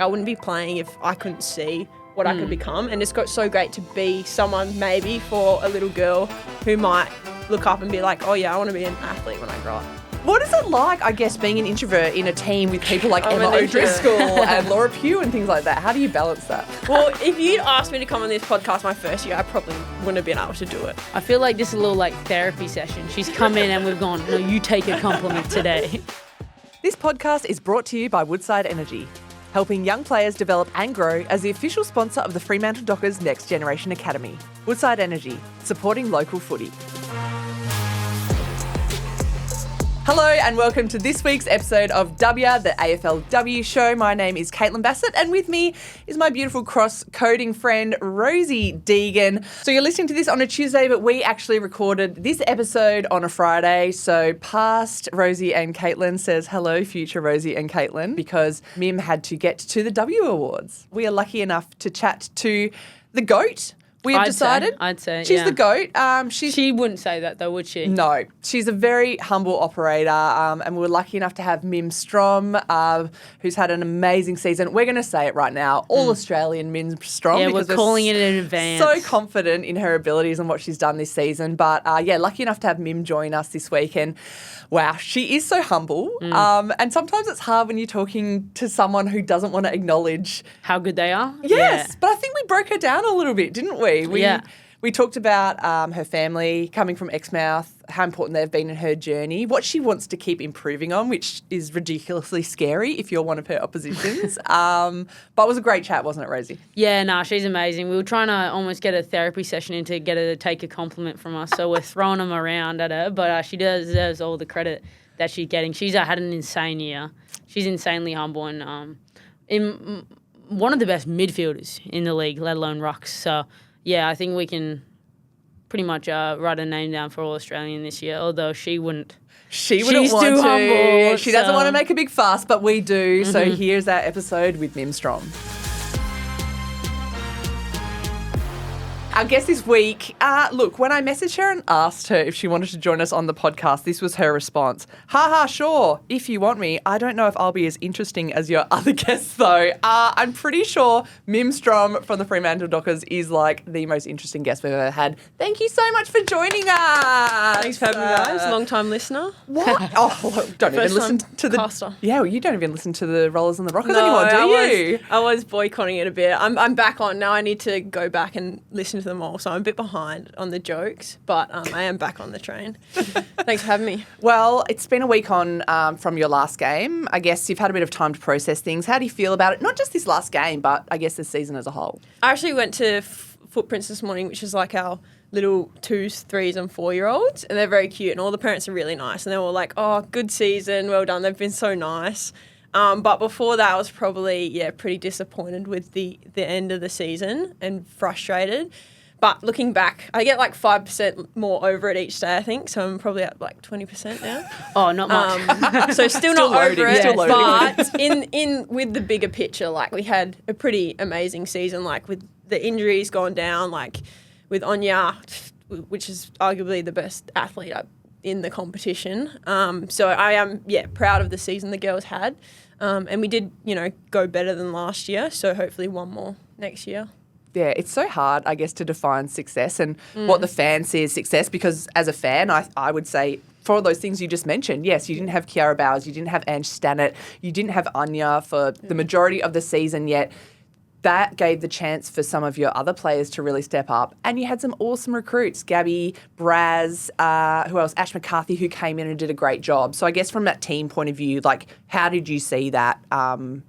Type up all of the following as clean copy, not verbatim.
I wouldn't be playing if I couldn't see what I could become, and it's got so great to be someone maybe for a little girl who might look up and be like, oh yeah, I want to be an athlete when I grow up. What is it like, I guess, being an introvert in a team with people like I'm Emma an introvert. O'Driscoll and Laura Pugh and things like that? How do you balance that? Well, if you'd asked me to come on this podcast my first year, I probably wouldn't have been able to do it. I feel like this is a little like therapy session. She's come in and we've gone, no, you take a compliment today. This podcast is brought to you by Woodside Energy, helping young players develop and grow as the official sponsor of the Fremantle Dockers Next Generation Academy. Woodside Energy, supporting local footy. Hello and welcome to this week's episode of Dubya, the AFLW show. My name is Caitlin Bassett and with me is my beautiful cross-coding friend Rosie Deegan. So you're listening to this on a Tuesday, but we actually recorded this episode on a Friday. So past Rosie and Caitlin says hello, future Rosie and Caitlin, because Mim had to get to the W Awards. We are lucky enough to chat to the GOAT. We have decided. I'd say, she's yeah. the GOAT. She wouldn't say that though, would she? No, she's a very humble operator, and we were lucky enough to have Mim Strom, who's had an amazing season. We're going to say it right now, All-Australian Mim Strom. Yeah, because we're calling it in advance. So confident in her abilities and what she's done this season. But yeah, lucky enough to have Mim join us this week. And wow, she is so humble. And sometimes it's hard when you're talking to someone who doesn't want to acknowledge how good they are. Yes, Yeah. but I think we broke her down a little bit, didn't we? We talked about her family coming from Exmouth, how important they've been in her journey, what she wants to keep improving on, which is ridiculously scary if you're one of her oppositions. But it was a great chat, wasn't it, Rosie? Yeah, nah, she's amazing. We were trying to almost get a therapy session in to get her to take a compliment from us, so we're throwing them around at her, but she deserves all the credit that she's getting. She's had an insane year. She's insanely humble and one of the best midfielders in the league, let alone rucks. So, yeah, I think we can pretty much write her name down for All-Australian this year, although she wouldn't. She wouldn't She's want too to. humble, She doesn't so- want to make a big fuss, but we do. So here's our episode with Mim Strom. Our guest this week, look, when I messaged her and asked her if she wanted to join us on the podcast, this was her response. Sure, if you want me. I don't know if I'll be as interesting as your other guests, though. I'm pretty sure Mim Strom from the Fremantle Dockers is like the most interesting guest we've ever had. Thank you so much for joining us. Thanks for having me, guys. Long-time listener. What? Oh, don't even listen to the... caster. Yeah, well, you don't even listen to the Rollers and the Rockers anymore, do you? I was boycotting it a bit. I'm back on. Now I need to go back and listen to them all, so I'm a bit behind on the jokes, but I am back on the train. Thanks for having me. Well, it's been a week on from your last game. I guess you've had a bit of time to process things. How do you feel about it? Not just this last game, but I guess this season as a whole. I actually went to Footprints this morning, which is like our little 2s, 3s and 4-year-olds, and they're very cute, and all the parents are really nice, and they're all like, oh, good season, well done, they've been so nice. But before that, I was probably, pretty disappointed with the end of the season and frustrated. But looking back, I get like 5% more over it each day, I think. So I'm probably at like 20% now. Oh, not much. So still not loading, over it. still loading. But in with the bigger picture, like we had a pretty amazing season, like with the injuries gone down, like with Anya, which is arguably the best athlete in the competition. So I am, proud of the season the girls had. And we did, go better than last year. So hopefully one more next year. Yeah, it's so hard, I guess, to define success and what the fan see as success, because as a fan, I would say for all those things you just mentioned, yes, you didn't have Kiara Bowers, you didn't have Ange Stannett, you didn't have Anya for the majority of the season yet. That gave the chance for some of your other players to really step up. And you had some awesome recruits, Gabby, Braz, who else? Ash McCarthy, who came in and did a great job. So I guess from that team point of view, like, how did you see that?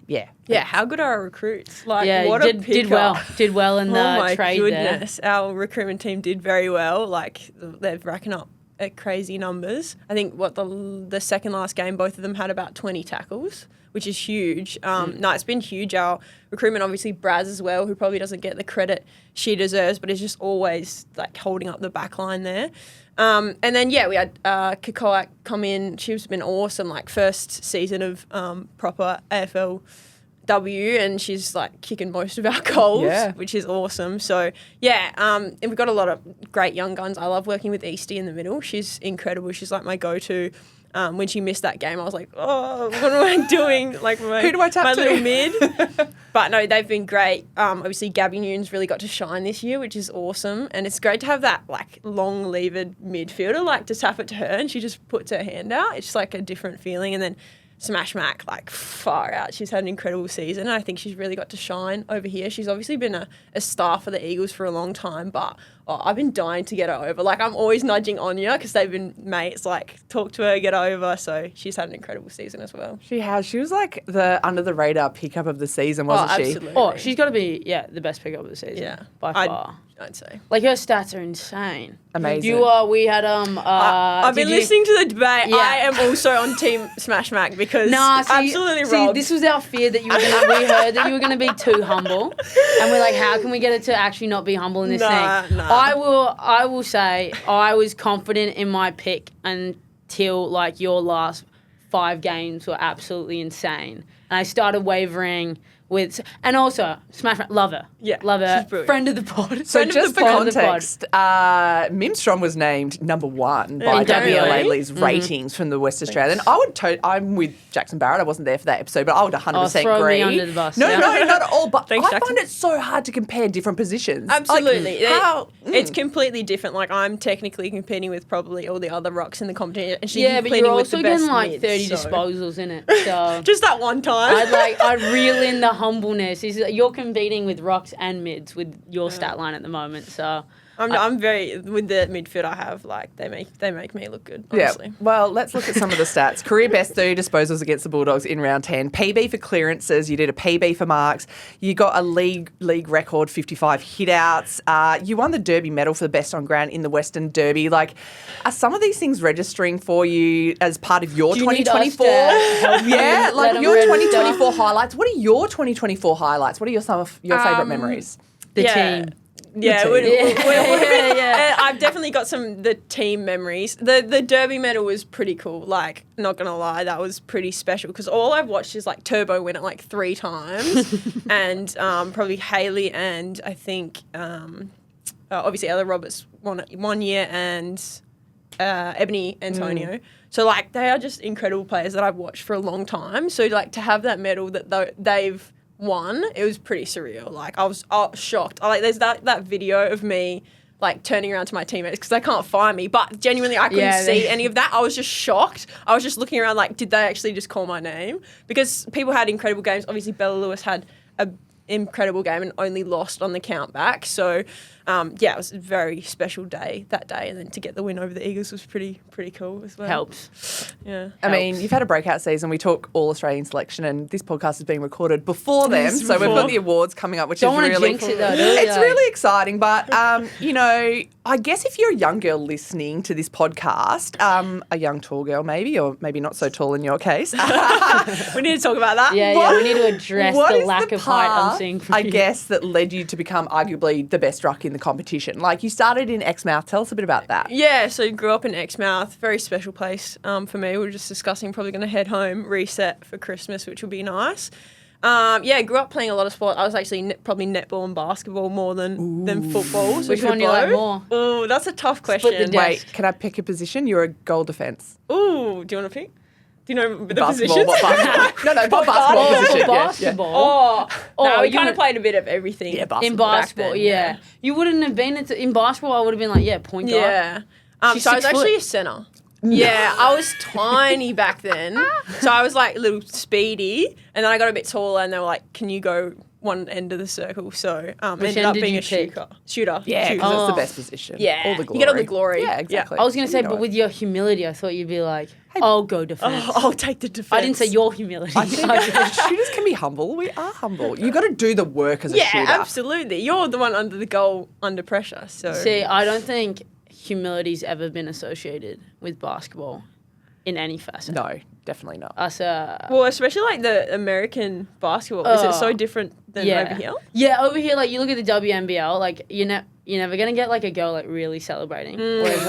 Yeah, how good are our recruits? Like, Yeah, what did, a pickup. did well in the trade Oh my goodness, our recruitment team did very well. Like, they're racking up crazy numbers. I think the second last game, both of them had about 20 tackles, which is huge. No, it's been huge. Our recruitment, obviously, Braz as well, who probably doesn't get the credit she deserves, but is just always like holding up the back line there. And then, we had Kakoak come in. She's been awesome, like first season of proper AFLW, and she's like kicking most of our goals, which is awesome. So, and we've got a lot of great young guns. I love working with Eastie in the middle. She's incredible. She's like my go-to when she missed that game, I was like, oh, what am I doing? Like Who do I tap my to? little mid. But no, they've been great. Obviously, Gabby Newton's really got to shine this year, which is awesome. And it's great to have that like long-levered midfielder, like to tap it to her and she just puts her hand out. It's just like a different feeling. And then Smash Mac, like far out. She's had an incredible season. And I think she's really got to shine over here. She's obviously been a star for the Eagles for a long time, but I've been dying to get her over. Like I'm always nudging Anya because they've been mates, like talk to her, get her over. So she's had an incredible season as well. She has. She was like the under the radar pickup of the season, wasn't she? Absolutely. Oh, she's got to be, the best pickup of the season. Yeah. By far. I'd say. Like, her stats are insane. Amazing. We had, I've been listening to the debate. Yeah. I am also on Team Smash Mac because absolutely robbed. This was our fear that we heard that you were going to be too humble. And we're like, how can we get it to actually not be humble in this thing? I will say I was confident in my pick until, like, your last 5 games were absolutely insane. And I started wavering with, and also Smash Mouth, love her. Yeah, love her. she's brilliant. Friend of the pod. So Friend just of the for pod. context, Mim Strom was named number 1 by Really? WLA's ratings from the West Australian. I'm with Jackson Barrett. I wasn't there for that episode, but I would 100% throw agree. me under the bus. No, not at all. But Thanks, I Jackson. find it so hard to compare different positions. Absolutely. Like, It's completely different. Like, I'm technically competing with probably all the other rocks in the competition. And she's Yeah, but competing you're with the also getting best like mids, 30 so. disposals in it. So Just that one time. I'd reel in the humbleness. You're competing with rocks and mids with your stat line at the moment. So I'm very, with the midfield I have, like, they make me look good, honestly. Yeah. Well, let's look at some of the stats. Career best 30 disposals against the Bulldogs in round 10. PB for clearances. You did a PB for marks. You got a league record 55 hitouts. You won the Derby medal for the best on ground in the Western Derby. Like, are some of these things registering for you as part of your Do you need us 2024? to help you Yeah, let like them your register? 2024 highlights. What are your 2024 highlights? What are some of your favourite memories? the Yeah. team. Yeah, team. Yeah. I've definitely got the team memories. The Derby medal was pretty cool. Like, not gonna lie, that was pretty special because all I've watched is like Turbo win it like 3 times, and probably Hayley and I think obviously Ella Roberts won it 1 year and Ebony Antonio. So like they are just incredible players that I've watched for a long time. So like to have that medal that they've won, it was pretty surreal. Like I was shocked. There's that video of me like turning around to my teammates because they can't find me, but genuinely I couldn't see any of that. I was just shocked. I was just looking around like, did they actually just call my name? Because people had incredible games. Obviously Bella Lewis had a incredible game and only lost on the count back. So it was a very special day that day, and then to get the win over the Eagles was pretty cool as well. Helps. Yeah. I mean, you've had a breakout season. We talk All-Australian selection, and this podcast is being recorded before them. So we've got the awards coming up, which Don't is want to really jinx it though. It's really exciting, but I guess if you're a young girl listening to this podcast, a young tall girl maybe, or maybe not so tall in your case, We need to talk about that. Yeah, we need to address what the is lack the of height I'm path, seeing from I you. guess, that led you to become arguably the best ruck in the competition? Like, you started in Exmouth. Tell us a bit about that. Yeah, so grew up in Exmouth, very special place for me. We were just discussing probably going to head home, reset for Christmas, which will be nice. Grew up playing a lot of sport. I was actually probably netball and basketball more than football. So Which one do you like more? Oh, that's a tough question. the desk. Wait, can I pick a position? You're a goal defence. Ooh, do you want to pick? Do you know the Basketball, positions? what basketball? No, what basketball Oh, position? for Yeah, basketball. No, we you kind would- of played a bit of everything. Yeah, In basketball. basketball, then, yeah. You wouldn't have been in basketball. I would have been like, point guard. Yeah. She's So I was 6 foot. actually a centre. Yeah, I was tiny back then. So I was like a little speedy, and then I got a bit taller, and they were like, "Can you go one end of the circle?" So ended end up did being you a pick? shooter. Yeah, Shooter. because it's Oh. the best position. Yeah, all the glory. you get all the glory. Yeah, exactly. I was going to say, You know but it. with your humility, I thought you'd be like, I'll go defense. Oh, I'll take the defense. I didn't say your humility. I think shooters can be humble. We are humble. You got to do the work as a Yeah, shooter. absolutely. You're the one under the goal under pressure. So See, I don't think humility's ever been associated with basketball in any facet. No, definitely not. well, especially like the American basketball. Is it so different than over here? Yeah, over here, like you look at the WNBL, like you're never gonna get like a girl like really celebrating. Whereas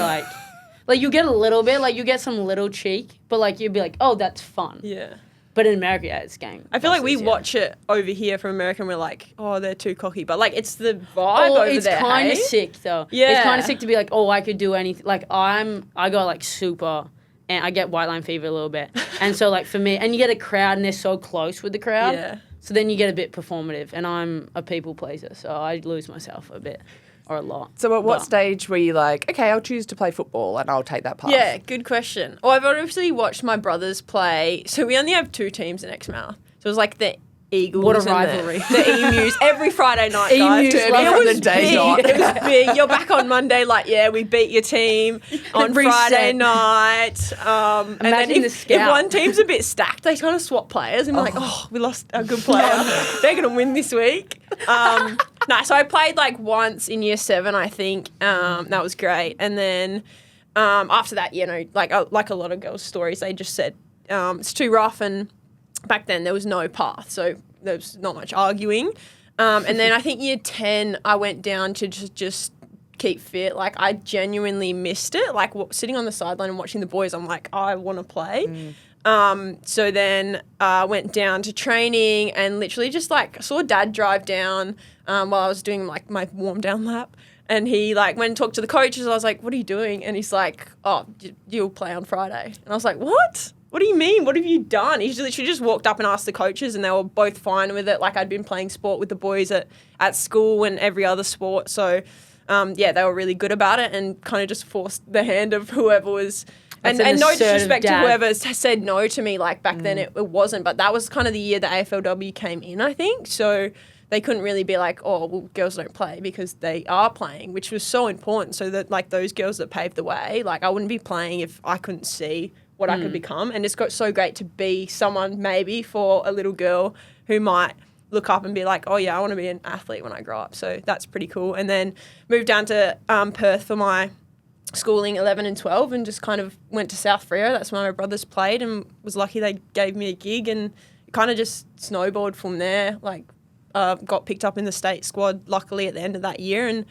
like you get a little bit, like you get some little cheek, but like you'd be like, oh, that's fun. Yeah. But in America, yeah, it's game. I feel like we bosses, watch it over here from America and we're like, oh, they're too cocky. But like it's the vibe over it's there. kind of hey? sick though. Yeah. It's kind of sick to be like, oh, I could do anything. Like I go like super and I get white line fever a little bit. And so, like, for me, and you get a crowd and they're so close with the crowd. Yeah. So then you get a bit performative, and I'm a people pleaser, so I lose myself a bit or a lot. So at what stage were you like, okay, I'll choose to play football and I'll take that path? Yeah, good question. Well, I've obviously watched my brothers play. So we only have 2 teams in Exmouth. So it was like the Eagles. What a and rivalry. The Emus every Friday night, guys. Derby from the day dot. It was big. You're back on Monday, like, yeah, we beat your team on Friday night. And then if one team's a bit stacked, they kind of swap players and like, we lost a good player. They're going to win this week. So I played like once in year 7, I think. That was great. And then after that, like a lot of girls' stories, they just said it's too rough, and back then there was no path, so there was not much arguing. And then I think year 10, I went down to just keep fit. Like, I genuinely missed it. Like, sitting on the sideline and watching the boys, I'm like, I want to play. So then I went down to training and literally just like saw Dad drive down while I was doing like my warm down lap. And he like went and talked to the coaches. I was like, what are you doing? And he's like, oh, you'll play on Friday. And I was like, what? What do you mean? What have you done? He literally just walked up and asked the coaches, and they were both fine with it. Like, I'd been playing sport with the boys at school and every other sport. So, they were really good about it and kind of just forced the hand of whoever was. And no disrespect to whoever said no to me. Like, back then it wasn't. But that was kind of the year the AFLW came in, I think. So they couldn't really be like, oh, well, girls don't play, because they are playing, which was so important. So that, like, those girls that paved the way, like, I wouldn't be playing if I couldn't see what I could become. And it's got so great to be someone maybe for a little girl who might look up and be like, oh yeah, I want to be an athlete when I grow up. So that's pretty cool. And then moved down to Perth for my schooling 11 and 12, and just kind of went to South Freo. That's where my brothers played, and was lucky they gave me a gig, and it kind of just snowballed from there. Like, got picked up in the state squad luckily at the end of that year, and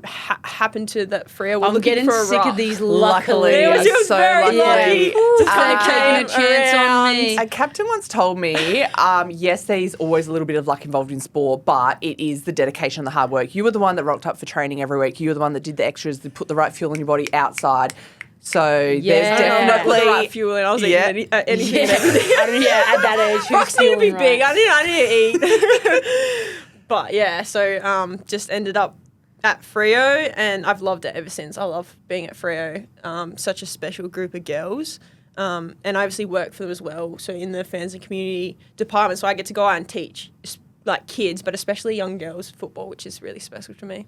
happened to that Freo were I'm looking getting for a sick ruck. of these luckily. It was so very lucky. Just kind of taking a chance on me. A captain once told me, yes, there's always a little bit of luck involved in sport, but it is the dedication and the hard work. You were the one that rocked up for training every week. You were the one that did the extras, that put the right fuel in your body outside. So there's definitely the right fuel, and I was eating anything and everything. At that age, Rucks need to be big. I need to eat. But yeah, so just ended up at Freo, and I've loved it ever since. I love being at Freo. Such a special group of girls. And I obviously work for them as well, so in the fans and community department, so I get to go out and teach like kids, but especially young girls football, which is really special to me.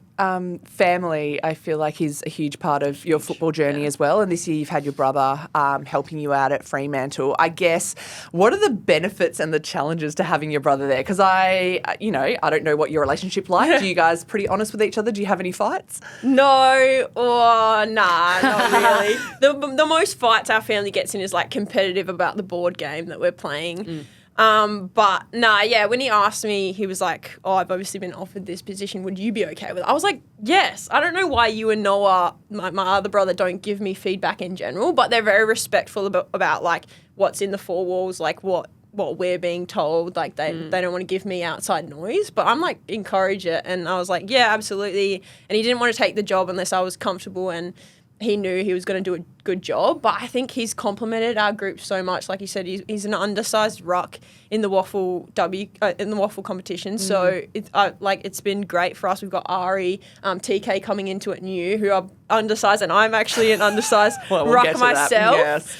Family, I feel like, is a huge part of your football journey as well. And this year you've had your brother helping you out at Fremantle. I guess, what are the benefits and the challenges to having your brother there? Because I don't know what your relationship like. Do you guys pretty honest with each other? Do you have any fights? No, or nah, not really. The most fights our family gets in is like competitive about the board game that we're playing. But nah, yeah, when he asked me, he was like, oh, I've obviously been offered this position. Would you be okay with it? I was like, yes. I don't know why you and Noah, my other brother, don't give me feedback in general, but they're very respectful about like what's in the 4 walls, like what we're being told. Like they don't want to give me outside noise, but I'm like, encourage it. And I was like, yeah, absolutely. And he didn't want to take the job unless I was comfortable, and he knew he was going to do a good job. But I think he's complemented our group so much. Like you said, he's an undersized ruck in the waffle in the waffle competition. So it's been great for us. We've got Ari, TK coming into it new, who are undersized, and I'm actually an undersized ruck myself. Yes.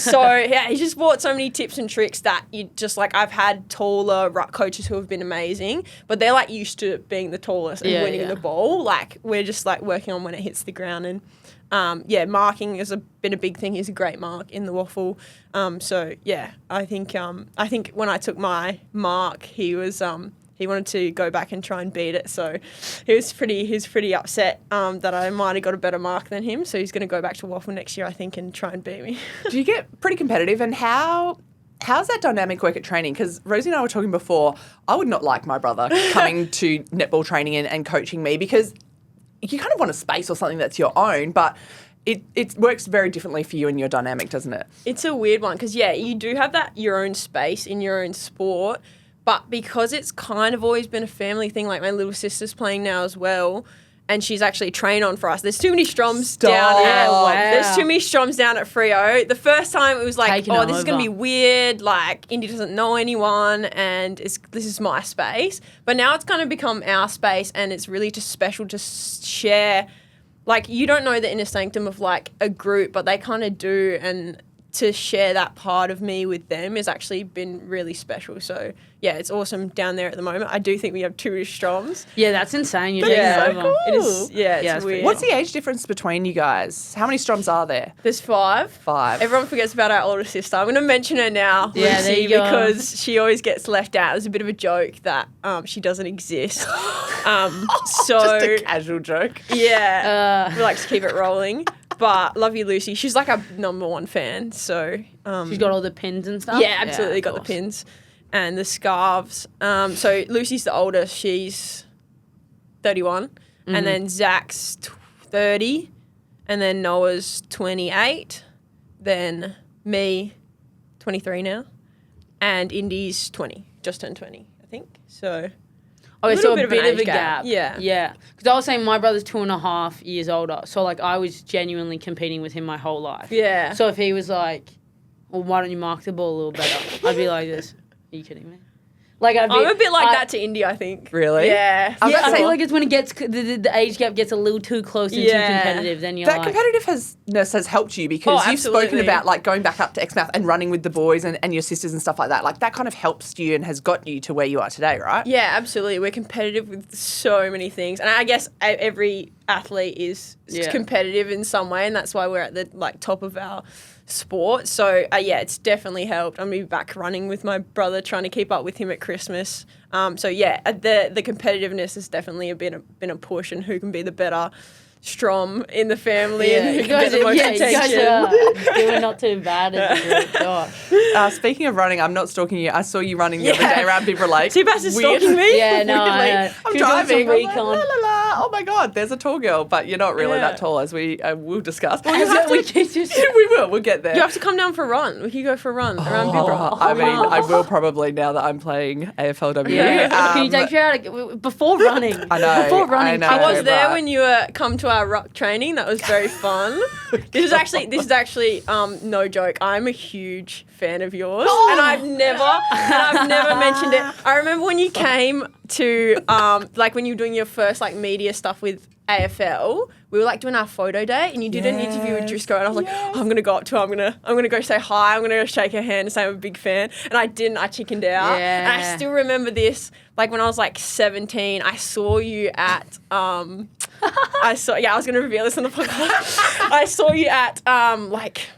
So yeah, he's just brought so many tips and tricks that you just like. I've had taller ruck coaches who have been amazing, but they're like used to being the tallest and winning the ball. Like, we're just like working on when it hits the ground. And marking has been a big thing. He's a great mark in the waffle. So yeah, I think when I took my mark, he was he wanted to go back and try and beat it. So he was pretty upset that I might have got a better mark than him. So he's going to go back to waffle next year, I think, and try and beat me. Do you get pretty competitive? And how's that dynamic work at training? Because Rosie and I were talking before, I would not like my brother coming to netball training and coaching me, because you kind of want a space or something that's your own, but it works very differently for you and your dynamic, doesn't it? It's a weird one, because, yeah, you do have that your own space in your own sport, but because it's kind of always been a family thing, like my little sister's playing now as well, and she's actually trained on for us. There's too many Stroms down at Wow. There's too many Stroms down at Freo. The first time it was like, Taking this is going to be over. weird. Like, Indy doesn't know anyone, and this is my space. But now it's kind of become our space, and it's really just special to share. Like, you don't know the inner sanctum of, like, a group, but they kind of do, and to share that part of me with them has actually been really special. So, yeah, it's awesome down there at the moment. I do think we have 2 Stroms. Yeah, that's insane. You're Yeah. taking over. It is, Yeah, it's it's weird. What's the age difference between you guys? How many Stroms are there? There's 5. 5. Everyone forgets about our older sister. I'm going to mention her now, Yeah, there Lucy, you go. because she always gets left out. There's a bit of a joke that she doesn't exist. Just a casual joke. Yeah, we like to keep it rolling. But love you, Lucy. She's like our number 1 fan. So She's got all the pins and stuff. yeah, absolutely of got the course. pins and the scarves. So Lucy's the oldest. She's 31, and then Zach's 30, and then Noah's 28, then me, 23 now, and Indy's 20, just turned 20, I think. So Okay, so a little bit an of a age gap. Yeah. Yeah. Because I was saying my brother's 2.5 years older. So, like, I was genuinely competing with him my whole life. Yeah. So if he was like, well, why don't you mark the ball a little better? I'd be like this. Are you kidding me? Like, I'd be, I'm a bit like that to Indy, I think. Really? Yeah. I'm Yeah, about to I say, feel like it's when it gets the age gap gets a little too close and Yeah. too competitive. Then you're that like, competitiveness has helped you because Oh, you've spoken absolutely. about like going back up to Exmouth and running with the boys and your sisters and stuff like that. Like that kind of helps you and has got you to where you are today, right? Yeah, absolutely. We're competitive with so many things, and I guess every athlete is Yeah. competitive in some way, and that's why we're at the top of our sport. So yeah, it's definitely helped. I'm gonna be back running with my brother, trying to keep up with him at Christmas. So yeah, the competitiveness has definitely been a push, and who can be the better Strom in the family, yeah, and who you can guys, get the most you guys attention. are doing not too bad as a group. Gosh. Speaking of running, I'm not stalking you. I saw you running the other Yeah. day around Bibra Lake. Seabass is Weird. stalking me. Yeah, no, I Weirdly. know. I'm She was doing driving. some I'm like, recon. la, la, la. Oh my God, there's a tall girl, but you're not really Yeah. that tall, as we will discuss. We keep just- we will. We'll get there. You have to come down for a run. We could go for a run around Bibra. I mean, I will probably now that I'm playing AFLW. Yeah. Can you take her out before running? I know, Before running. I know. I was there but- when you come to our ruck training. That was very fun. This is actually no joke. I'm a huge fan of yours, and I've never mentioned it. I remember when you came to like when you were doing your first like media stuff with AFL. We were like doing our photo day, and you did an interview with Driscoll, and I was like, oh, I'm gonna go up to her. I'm gonna go say hi. I'm gonna go shake her hand and say I'm a big fan. And I didn't. I chickened out. Yeah. And I still remember this. Like when I was like 17, I saw you at I was gonna reveal this on the podcast. I saw you at like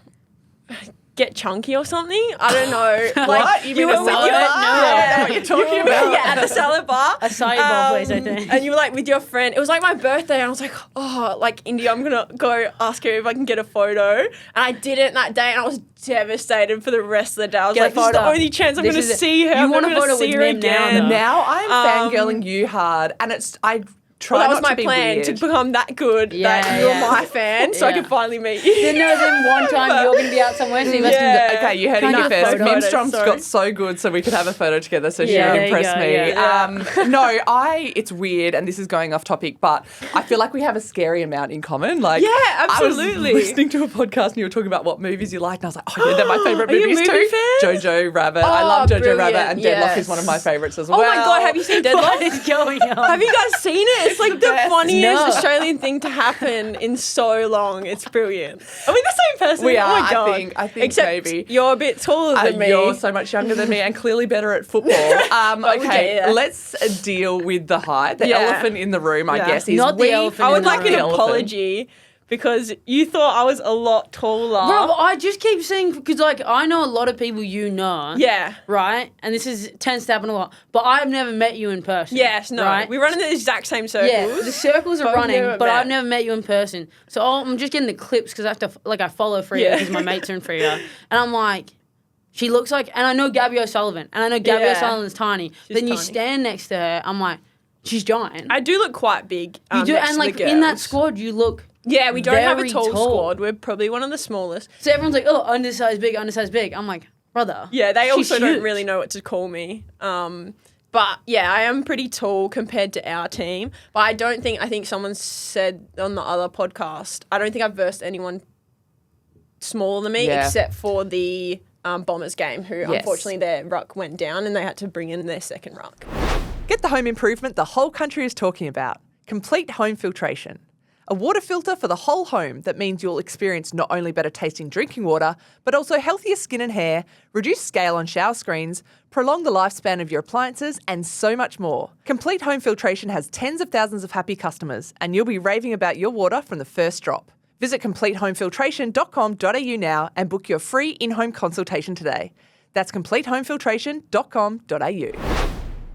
Get Chunky or something. I don't know. Like, What? You mean were a with salad your- bar? I don't know what you're talking about. Yeah, at the salad bar. A salad bar place, I think. And you were like with your friend. It was like my birthday, and I was like, oh, like India, I'm gonna go ask her if I can get a photo. And I didn't that day, and I was devastated for the rest of the day. I was Get a like, this is the photo. only chance I'm This gonna is it. see her. You I'm want a never gonna photo see with her Mim now, again. though. Now I'm fangirling you hard, and I try Well, that was not my to be plan weird. to become that good Yeah, that you're yeah. my fan, so I Yeah. could finally meet you. Then one time you're going to be out somewhere, so you must Yeah. Okay, you heard Can it I here get a first. photo? Mim Strom's Sorry. got so good, so we could have a photo together, so she Yeah, would there you impress go, me. yeah. No, it's weird, and this is going off topic, but I feel like we have a scary amount in common. Like, Yeah, absolutely. I was listening to a podcast, and you were talking about what movies you liked, and I was like, oh yeah, they're my favourite Are you movies movie too. fans? Jojo Rabbit. I Oh, love Jojo brilliant, Rabbit, and Deadlock yes. is one of my favourites as Oh well. my god, have you seen What Deadlock? is going on? Have you guys seen it? It's like the best. funniest No. Australian thing to happen in so long. It's brilliant. Are we the same person? We Oh are, my I god. think Except maybe. you're a bit taller than me. You're so much younger than me and clearly better at football. Okay, Okay, yeah. let's deal with the height. The Yeah. elephant in the room, I Yeah. guess, is Not the elephant I in would the like an room. elephant. apology because you thought I was a lot taller. Bro, but I just keep saying, because like I know a lot of people you know. Yeah. Right? And this tends to happen a lot. But I've never met you in person. Yes, no. Right? We run in the exact same circles. Yeah, the circles are But we've running, never but met. I've never met you in person. So I'm just getting the clips because I have to, I follow Freo Yeah. because my mates are in Freo. And I'm like, she looks like, and I know Gabby O'Sullivan, and I know Gabby Yeah. O'Sullivan's tiny. Then you tiny. stand next to her, I'm like, she's giant. I do look quite big. You do, next and to like the in that girls. squad, you look. Yeah, we don't have a very tall tall. squad. We're probably one of the smallest. So everyone's like, oh, undersized big, undersized big. I'm like, brother. Yeah, they she's also don't huge. really know what to call me. But yeah, I am pretty tall compared to our team. But I think someone said on the other podcast, I don't think I've versed anyone smaller than me except for the Bombers game, who unfortunately their ruck went down and they had to bring in their second ruck. Get the home improvement the whole country is talking about. Complete Home Filtration. A water filter for the whole home that means you'll experience not only better tasting drinking water, but also healthier skin and hair, reduced scale on shower screens, prolong the lifespan of your appliances, and so much more. Complete Home Filtration has tens of thousands of happy customers, and you'll be raving about your water from the first drop. Visit CompleteHomeFiltration.com.au now and book your free in-home consultation today. That's CompleteHomeFiltration.com.au.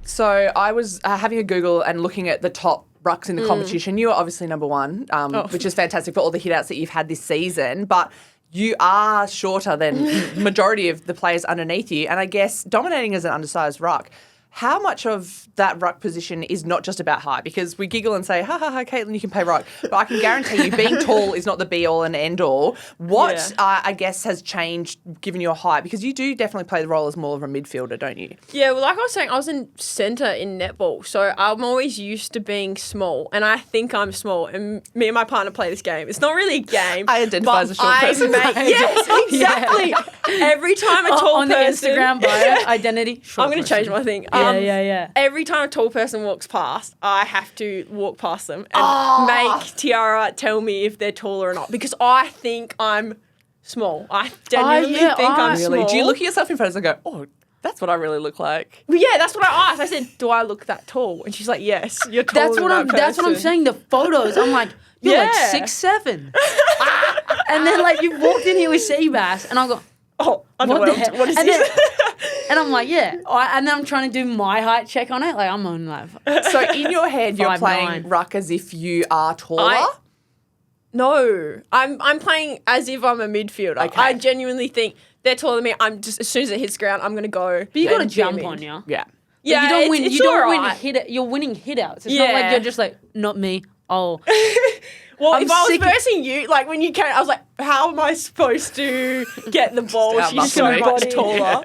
So I was having a Google and looking at the top rucks in the competition. You are obviously number one, which is fantastic for all the hit-outs that you've had this season, but you are shorter than majority of the players underneath you, and I guess dominating as an undersized ruck. How much of that ruck position is not just about height? Because we giggle and say, ha, ha, ha, Caitlin, you can play ruck. But I can guarantee you being tall is not the be-all and end-all. What, I guess, has changed given your height? Because you do definitely play the role as more of a midfielder, don't you? Yeah, well, like I was saying, I was in centre in netball, so I'm always used to being small, and I think I'm small, and me and my partner play this game. It's not really a game. I identify as a short person. Yes, exactly. Every time a tall on person... the Instagram bio, identity, short I'm going to change my thing. Yeah. Every time a tall person walks past, I have to walk past them and make Tiara tell me if they're tall or not, because I think I'm small. I genuinely think I'm small. Do you look at yourself in photos and go, oh, that's what I really look like? Well, yeah, that's what I asked. I said, do I look that tall? And she's like, yes, you're taller than that person. That's what I'm saying. The photos, I'm like, you're like 6'7". And then like you walked in here with Seabass, and I go, oh, underwhelmed. What is this? And I'm like, yeah. And then I'm trying to do my height check on it. Like, I'm on like... So in your head, you're 5'9". playing ruck as if you are taller? No. I'm playing as if I'm a midfielder. Okay. I genuinely think they're taller than me. I'm just, as soon as it hits ground, I'm going to go. But you got to and jump beam on in. you. Yeah. Yeah, you don't win. It's You don't alright. win you're winning hit-outs. It's not like you're just like, not me. Oh. Well, I'm if I was sick of- versing you, like when you came, I was like, how am I supposed to get the ball? Just She's so outmuscle me. much taller.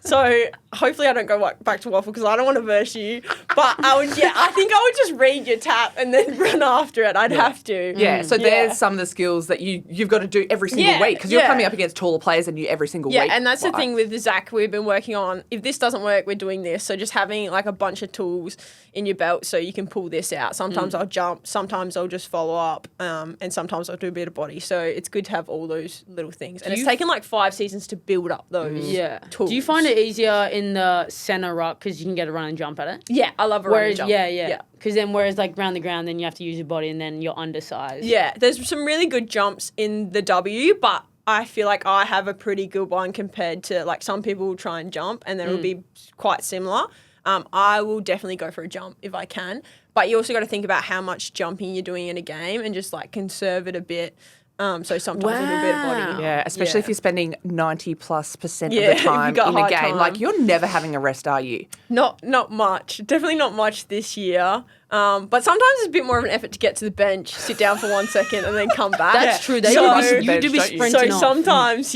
So hopefully I don't go back to Waffle because I don't want to verse you. But I think I would just read your tap and then run after it. I'd have to. Yeah, so there's some of the skills that you've got to do every single week because you're coming up against taller players than you every single week. Yeah, and that's the thing with Zach we've been working on. If this doesn't work, we're doing this. So just having like a bunch of tools in your belt so you can pull this out. Sometimes I'll jump, sometimes I'll just follow up, and sometimes I'll do a bit of body. So it's good to have all those little things. And it's taken like 5 seasons to build up those tools. Do you find it easier in the centre ruck because you can get a run and jump at it? Yeah, I love a run and jump. Yeah. Because then whereas like round the ground, then you have to use your body and then you're undersized. Yeah, there's some really good jumps in the W, but I feel like I have a pretty good one compared to like some people will try and jump and then it'll be quite similar. I will definitely go for a jump if I can, but you also got to think about how much jumping you're doing in a game and just like conserve it a bit. So sometimes I'll do a bit of body. Yeah, especially if you're spending 90+% of the time in a game. Like you're never having a rest, are you? Not much. Definitely not much this year. But sometimes it's a bit more of an effort to get to the bench, sit down for 1 second, and then come back. That's true. You do be sprinting So off. sometimes,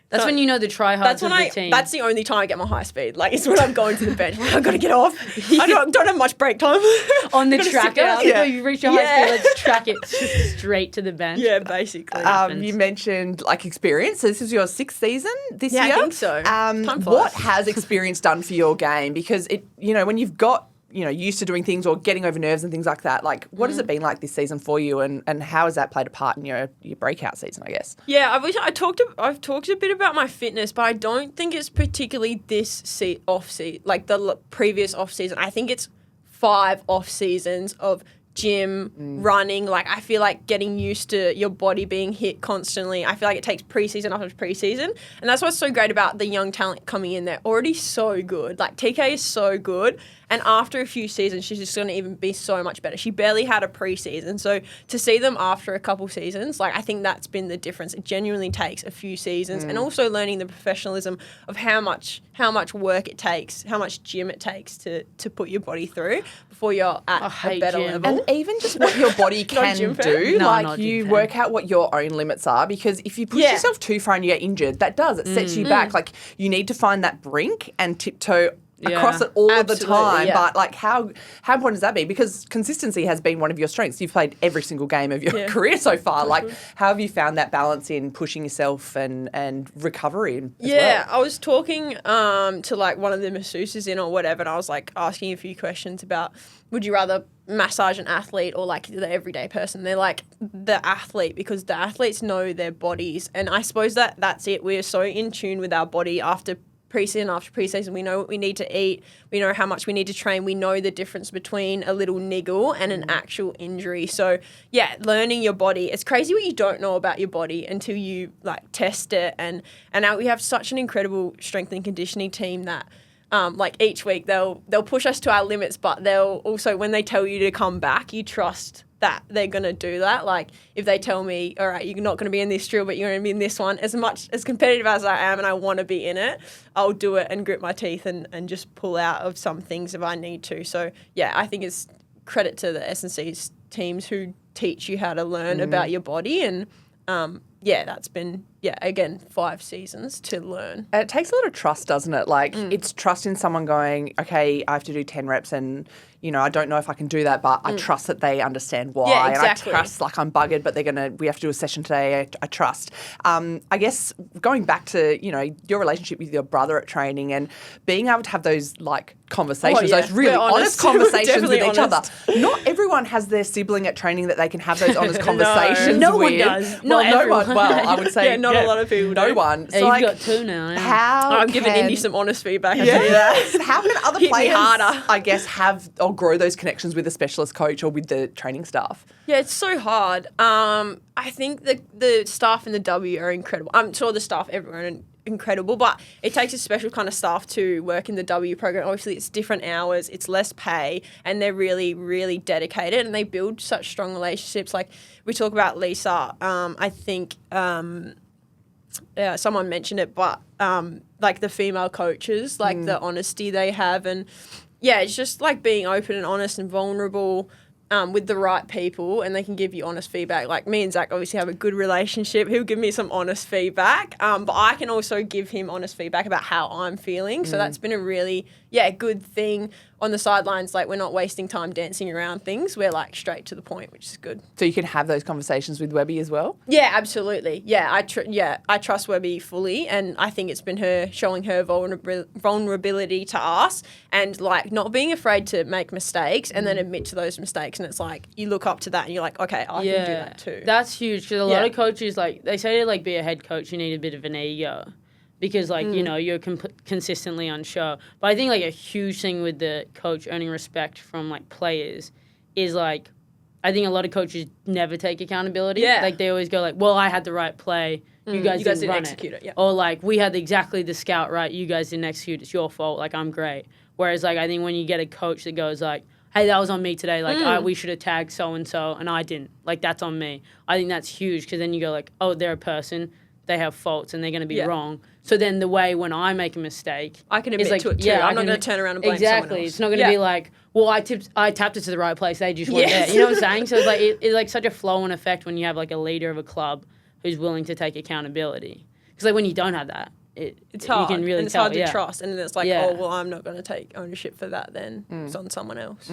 That's when you know the tryhards of the team. That's the only time I get my high speed. Like it's when I'm going to the bench. Like, I've got to get off. I don't have much break time. On the tracker. Yeah. You reach your high speed, let's track it straight to the bench. Yeah, basically. You mentioned like experience. So this is your 6th season this year? I think so. What has experience done for your game? Because when you've got used to doing things or getting over nerves and things like that, like what has it been like this season for you and how has that played a part in your breakout season, I guess? Yeah, I've talked a bit about my fitness, but I don't think it's particularly this off season, like the previous off season. I think it's 5 off seasons of gym, running. Like I feel like getting used to your body being hit constantly. I feel like it takes preseason after preseason, and that's what's so great about the young talent coming in. They're already so good. Like TK is so good, and after a few seasons, she's just going to even be so much better. She barely had a preseason, so to see them after a couple seasons, like I think that's been the difference. It genuinely takes a few seasons, and also learning the professionalism of how much work it takes, how much gym it takes to put your body through before you're at a better level. And even just what your body can do, like you work out what your own limits are, because if you push yourself too far and you get injured, that does, it sets you back. Like you need to find that brink and tiptoe across it all of the Absolutely, time. yeah. But like, how important does that be? Because consistency has been one of your strengths. You've played every single game of your career so far. Like, how have you found that balance in pushing yourself and recovery as well? I was talking to like one of the masseuses in or whatever, and I was like asking a few questions about, would you rather massage an athlete or like the everyday person? They're like the athlete, because the athletes know their bodies, and I suppose that's it. We're so in tune with our body after preseason. We know what we need to eat. We know how much we need to train. We know the difference between a little niggle and an actual injury. So yeah, learning your body. It's crazy what you don't know about your body until you like test it. And now we have such an incredible strength and conditioning team that like each week they'll push us to our limits, but they'll also, when they tell you to come back, you trust that they're going to do that. Like if they tell me, all right, you're not going to be in this drill, but you're going to be in this one, as much as competitive as I am and I want to be in it, I'll do it and grit my teeth and just pull out of some things if I need to. So yeah, I think it's credit to the S&C's teams who teach you how to learn about your body. And that's been, again, 5 seasons to learn. It takes a lot of trust, doesn't it? Like, it's trust in someone going, okay, I have to do 10 reps and, you know, I don't know if I can do that, but I trust that they understand why. Yeah, exactly. And I trust, like, I'm buggered, but we have to do a session today. I trust. I guess going back to, you know, your relationship with your brother at training and being able to have those, like, conversations, those really honest conversations with each other. Not everyone has their sibling at training that they can have those honest conversations No with. one does. Well, Not no everyone. one. Well, I would say not a lot of people no do. one. Yeah, So, like, you've got 2 now. Yeah. how I'm giving can- Indy some honest feedback. I tell you that. How can other Hit me players, harder. I guess, have or grow those connections with a specialist coach or with the training staff? Yeah, it's so hard. I think the staff in the W are incredible. I'm sure the staff everywhere are incredible, but it takes a special kind of staff to work in the W program. Obviously, it's different hours, it's less pay, and they're really, really dedicated, and they build such strong relationships. Like we talk about Lisa, I think someone mentioned it, but like the female coaches, like the honesty they have, and yeah, it's just like being open and honest and vulnerable with the right people, and they can give you honest feedback. Like me and Zach obviously have a good relationship. He'll give me some honest feedback, but I can also give him honest feedback about how I'm feeling. So that's been a really, good thing on the sidelines. Like we're not wasting time dancing around things. We're like straight to the point, which is good. So you can have those conversations with Webby as well? Yeah, absolutely. Yeah, I trust Webby fully, and I think it's been her showing her vulnerability to us and like not being afraid to make mistakes and then admit to those mistakes. And it's like you look up to that and you're like, okay, I can do that too. That's huge because a lot of coaches, like they say to like be a head coach, you need a bit of an ego. Because, like, you know, you're consistently unsure. But I think, like, a huge thing with the coach earning respect from, like, players is, like, I think a lot of coaches never take accountability. Yeah. Like, they always go, like, well, I had the right play. You guys didn't run execute it. Yeah. Or, like, we had exactly the scout right. You guys didn't execute. It's your fault. Like, I'm great. Whereas, like, I think when you get a coach that goes, like, hey, that was on me today. Like, we should have tagged so-and-so, and I didn't. Like, that's on me. I think that's huge because then you go, like, oh, they're a person. They have faults, and they're going to be wrong. So then the way when I make a mistake, I can admit like, to it too. I'm not going to turn around and blame someone else. It's not going to be like, well, I tapped it to the right place. They just weren't there. You know what I'm saying? So it's like it's like such a flow and effect when you have like a leader of a club who's willing to take accountability. Because like when you don't have that, it's hard. You can really and it's tell, hard to trust. And then it's like, Yeah. oh, well, I'm not going to take ownership for that then. It's on someone else.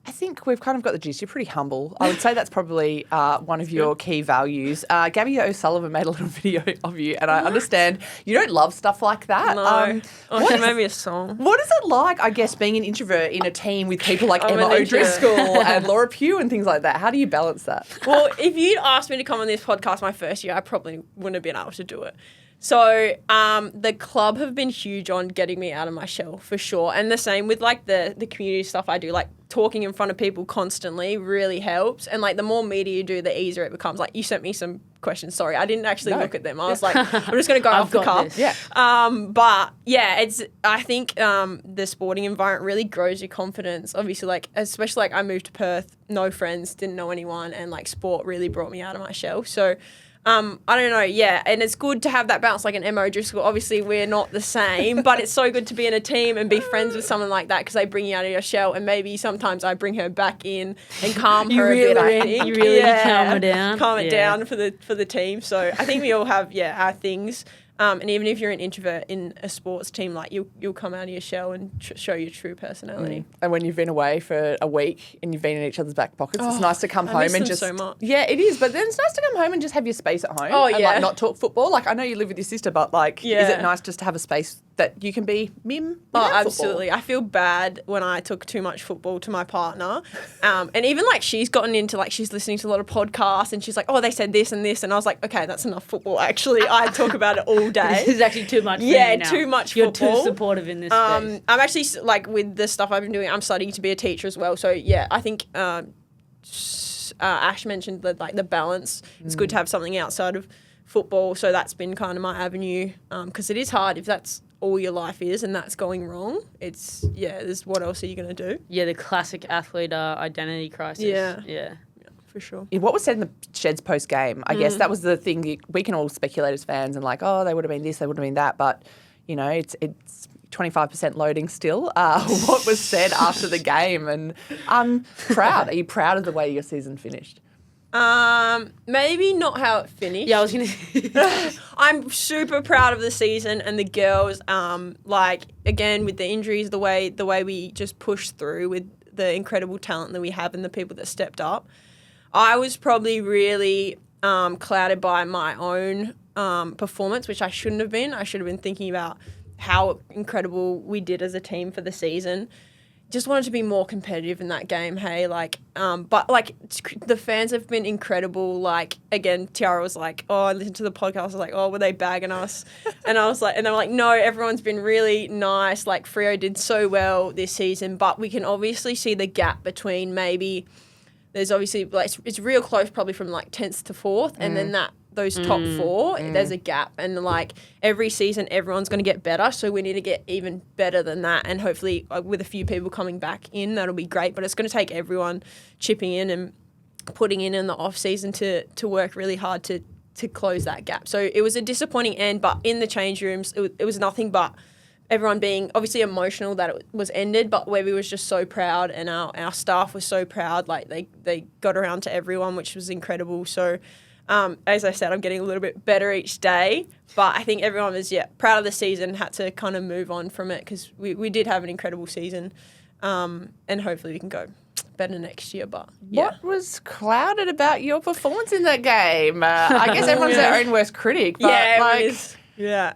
I think we've kind of got the gist. You're pretty humble. I would say that's probably one of your key values. Gabby O'Sullivan made a little video of you, and I understand you don't love stuff like that. No. She made me a song. What is it like, I guess, being an introvert in a team with people like I'm Emma an introvert. O'Driscoll and Laura Pugh and things like that? How do you balance that? Well, if you'd asked me to come on this podcast my first year, I probably wouldn't have been able to do it. So the club have been huge on getting me out of my shell for sure. And the same with like the community stuff I do, like talking in front of people constantly really helps. And like the more media you do, the easier it becomes. Like you sent me some questions. Sorry, I didn't actually look at them. I was like, I'm just going to go off the cuff. Yeah. But yeah, I think the sporting environment really grows your confidence. Obviously, like especially like I moved to Perth, no friends, didn't know anyone, and like sport really brought me out of my shell. So I don't know, yeah, and it's good to have that balance, like an Emma O'Driscoll. Obviously, we're not the same, but it's so good to be in a team and be friends with someone like that because they bring you out of your shell, and maybe sometimes I bring her back in and calm her a bit, I think. You really calm her down. Calm it down for the team. So I think we all have, our things. And even if you're an introvert in a sports team, like you'll come out of your shell and show your true personality. And when you've been away for a week and you've been in each other's back pockets, it's nice to come home miss and them just so much. Yeah, it is. But then it's nice to come home and just have your space at home. Oh, and yeah. like not talk football. Like I know you live with your sister, but like, Yeah. is it nice just to have a space that you can be Mim? Oh, without absolutely. football? I feel bad when I took too much football to my partner. And even like she's gotten into like she's listening to a lot of podcasts and she's like, oh, they said this and this. And I was like, okay, that's enough football. Actually, I talk about it all day. This is actually too much for Yeah, you now. too much You're football. too supportive in this space. I'm actually like with the stuff I've been doing, I'm studying to be a teacher as well. So yeah, I think Ash mentioned that like the balance. It's good to have something outside of football. So that's been kind of my avenue because it is hard if that's all your life is and that's going wrong. It's there's what else are you going to do? Yeah, the classic athlete identity crisis. Yeah. For sure. Yeah, what was said in the Sheds post game, I guess that was the thing. We can all speculate as fans and like, oh, they would have been this, they would have been that, but you know, it's 25% loading still. What was said after the game, and I'm proud. Are you proud of the way your season finished? Maybe not how it finished. Yeah, I was gonna. I'm super proud of the season and the girls. Like again with the injuries, the way we just pushed through with the incredible talent that we have and the people that stepped up. I was probably really clouded by my own performance, which I shouldn't have been. I should have been thinking about how incredible we did as a team for the season. Just wanted to be more competitive in that game, hey, but the fans have been incredible. Like again, Tiara was like, oh, I listened to the podcast. I was like, oh, were they bagging us? And I was like, and they were like, no, everyone's been really nice. Like Freo did so well this season, but we can obviously see the gap between maybe. There's obviously like it's real close, probably from like 10th to 4th, and then those top 4, there's a gap, and like every season, everyone's going to get better, so we need to get even better than that, and hopefully with a few people coming back in, that'll be great. But it's going to take everyone chipping in and putting in the off season to work really hard to close that gap. So it was a disappointing end, but in the change rooms, it was nothing but everyone being obviously emotional that it was ended, but Webby was just so proud and our staff was so proud. Like they got around to everyone, which was incredible. So as I said, I'm getting a little bit better each day, but I think everyone was proud of the season, had to kind of move on from it because we did have an incredible season and hopefully we can go better next year. But What was clouded about your performance in that game? I guess everyone's their own worst critic, but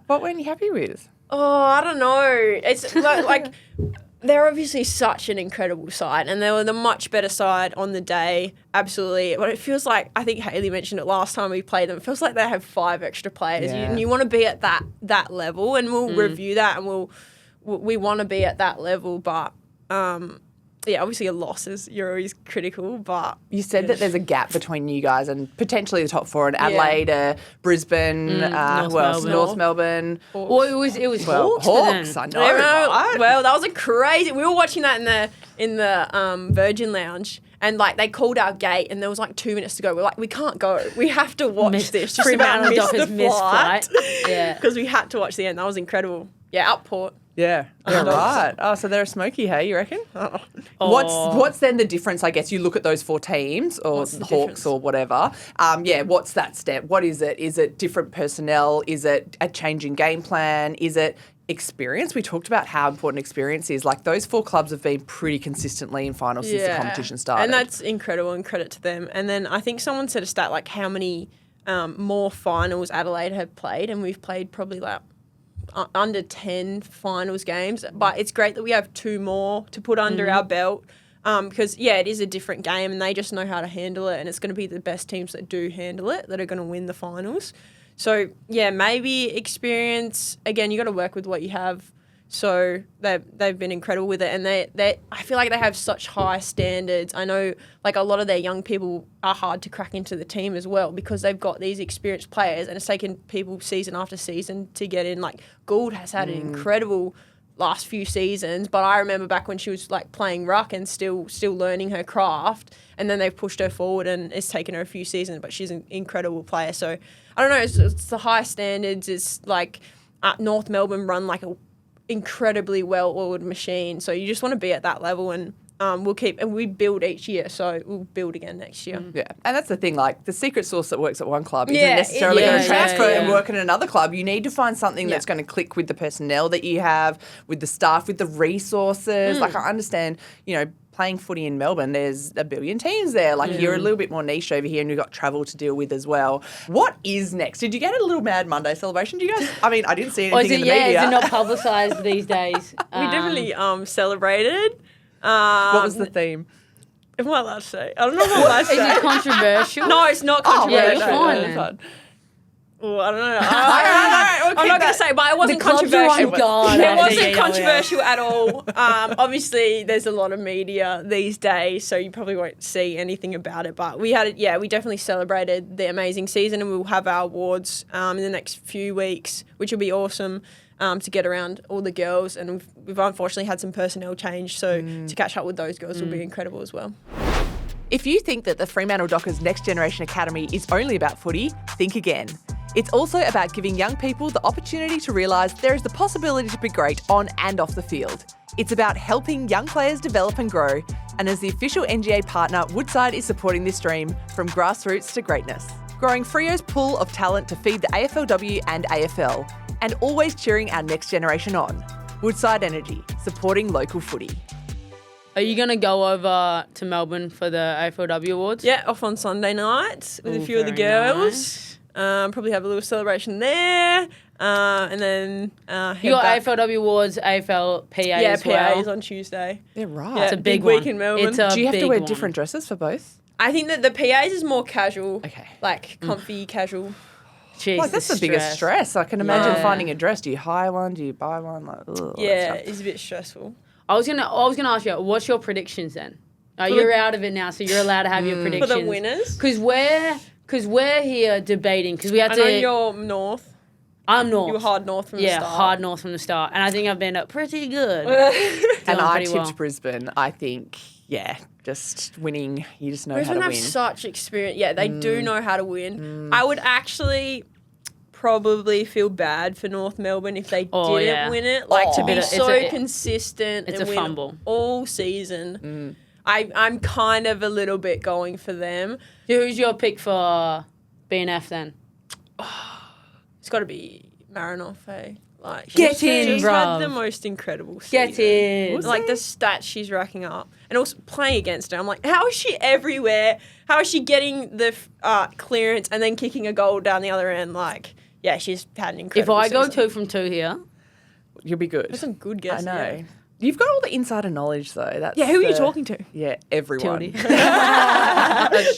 what weren't you happy with? Oh, I don't know. It's like they're obviously such an incredible side, and they were the much better side on the day, absolutely. But it feels like, I think Hayley mentioned it last time we played them, it feels like they have 5 extra players. Yeah. You want to be at that level, and we'll review that, and we want to be at that level. But obviously a loss is, you're always critical, but... You said that there's a gap between you guys and potentially the top 4 in Adelaide, Brisbane, North Melbourne. Well, it was Hawks. Hawks, I know. Right? Well, that was a crazy... We were watching that in the Virgin Lounge, and like they called our gate, and there was like 2 minutes to go. We're like, we can't go. We have to watch this. Just about missed the flight. Yeah, because we had to watch the end. That was incredible. Yeah, up Port. Yeah, right. Oh, so they're a smoky, hey, you reckon? What's then the difference, I guess? You look at those 4 teams, or the Hawks difference? or whatever. What's that step? What is it? Is it different personnel? Is it a changing game plan? Is it experience? We talked about how important experience is. Like those 4 clubs have been pretty consistently in finals since the competition started. And that's incredible, and credit to them. And then I think someone said a stat like how many more finals Adelaide have played, and we've played probably like under 10 finals games, but it's great that we have 2 more to put under our belt because it is a different game and they just know how to handle it, and it's going to be the best teams that do handle it that are going to win the finals. So maybe experience, again, you got to work with what you have. So they've been incredible with it, and they I feel like they have such high standards. I know like a lot of their young people are hard to crack into the team as well because they've got these experienced players, and it's taken people season after season to get in. Like Gould has had an incredible last few seasons, but I remember back when she was like playing ruck and still learning her craft, and then they've pushed her forward and it's taken her a few seasons, but she's an incredible player. So I don't know, it's the high standards. It's like North Melbourne run like a incredibly well-oiled machine, so you just want to be at that level, and we'll keep, and we build each year, so we'll build again next year. Yeah, and that's the thing. Like the secret sauce that works at one club isn't Yeah, necessarily yeah, going to transfer yeah, and yeah. work at another club. You need to find something that's going to click with the personnel that you have, with the staff, with the resources. Like I understand, playing footy in Melbourne, there's a billion teams there. Like you're a little bit more niche over here, and you've got travel to deal with as well. What is next? Did you get a little Mad Monday celebration? Do you guys? I mean, I didn't see anything in the media. Is it not publicised these days? We definitely celebrated. What was the theme? Am I allowed to say? I don't know if I'm allowed to Is say. it controversial? No, it's not yeah, controversial. you're fine, No, man. it's fine. Oh, I don't know. We'll I'm not keep going to say, but it wasn't clubs are controversial. on guard It after wasn't you, controversial at all. Obviously, there's a lot of media these days, so you probably won't see anything about it. But we definitely celebrated the amazing season, and we'll have our awards in the next few weeks, which will be awesome to get around all the girls. And we've unfortunately had some personnel change, so to catch up with those girls will be incredible as well. If you think that the Fremantle Dockers Next Generation Academy is only about footy, think again. It's also about giving young people the opportunity to realise there is the possibility to be great on and off the field. It's about helping young players develop and grow, and as the official NGA partner, Woodside is supporting this dream from grassroots to greatness, growing Freo's pool of talent to feed the AFLW and AFL, and always cheering our next generation on. Woodside Energy, supporting local footy. Are you going to go over to Melbourne for the AFLW Awards? Yeah, off on Sunday night with a few of the very girls. Probably have a little celebration there. And then You got AFLW Awards, AFL PA as well. PAs on Tuesday. Yeah, right. Yeah, It's a big week one. in Melbourne. It's a Do you have to big wear one. different dresses for both? I think that the PAs is more casual. Okay. Like comfy, casual. Jeez, Like, that's the biggest stress. I can imagine Yeah. finding a dress. Do you hire one? Do you buy one? Like, ugh, Yeah, that stuff. it's a bit stressful. I was gonna ask you, what's your predictions then? You're out of it now, so you're allowed to have your For predictions. the winners. Because we're here debating, because we had I to... know you're north. I'm north. You were hard north from the start. hard north from the start. And I think I've been up pretty good. And I pretty tipped well. Brisbane. I think, just winning. You just know Brisbane how have to win. such experience. Yeah, they do know how to win. I would actually probably feel bad for North Melbourne if they didn't win it. Like to be It's so a- consistent it's and a win fumble. all season. I'm kind of a little bit going for them. Who's your pick for BNF then? It's got to be Marinoff, hey? Like, Get in, she's bruv. had the most incredible season. Get in. Like the stats she's racking up. And also playing against her. I'm like, how is she everywhere? How is she getting the clearance and then kicking a goal down the other end? Like, yeah, she's had an If incredible I go season. 2 from 2 here, You'll be good. That's some good I guesses. know. You've got all the insider knowledge, though. That's Yeah, who are you talking to? Yeah, everyone. Tildy.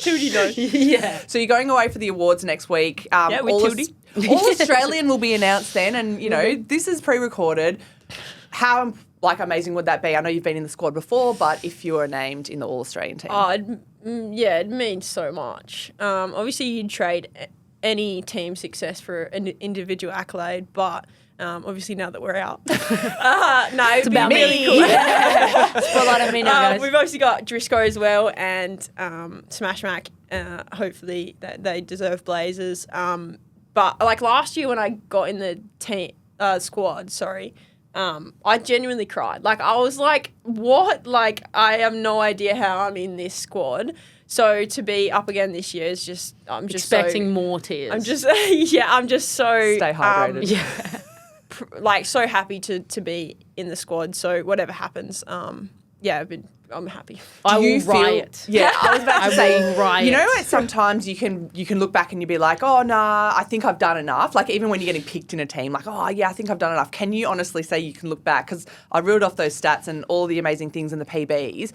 Tildy knows. yeah. So you're going away for the awards next week. Yeah, with Tildy. All Australian will be announced then, and this is pre-recorded. How amazing would that be? I know you've been in the squad before, but if you were named in the All-Australian team, Oh, it means so much. Obviously, you'd trade any team success for an individual accolade, but obviously now that we're out, no, it'd be about me. really cool. Spotlight on me now, guys. We've obviously got Driscoll as well and Smash Mac. Hopefully they deserve Blazers. But like last year when I got in the team squad, I genuinely cried. Like I was like, what? Like I have no idea how I'm in this squad. So to be up again this year is just I'm just Expecting more tears. I'm just I'm just so stay hydrated. so happy to be in the squad. So whatever happens, I'm happy. I Do you will feel- riot. Yeah, I was about to say, will riot. you know, what, sometimes you can look back and you'll be like, oh, nah, I think I've done enough. Like, even when you're getting picked in a team, like, oh, yeah, I think I've done enough. Can you honestly say you can look back? Because I reeled off those stats and all the amazing things in the PBs.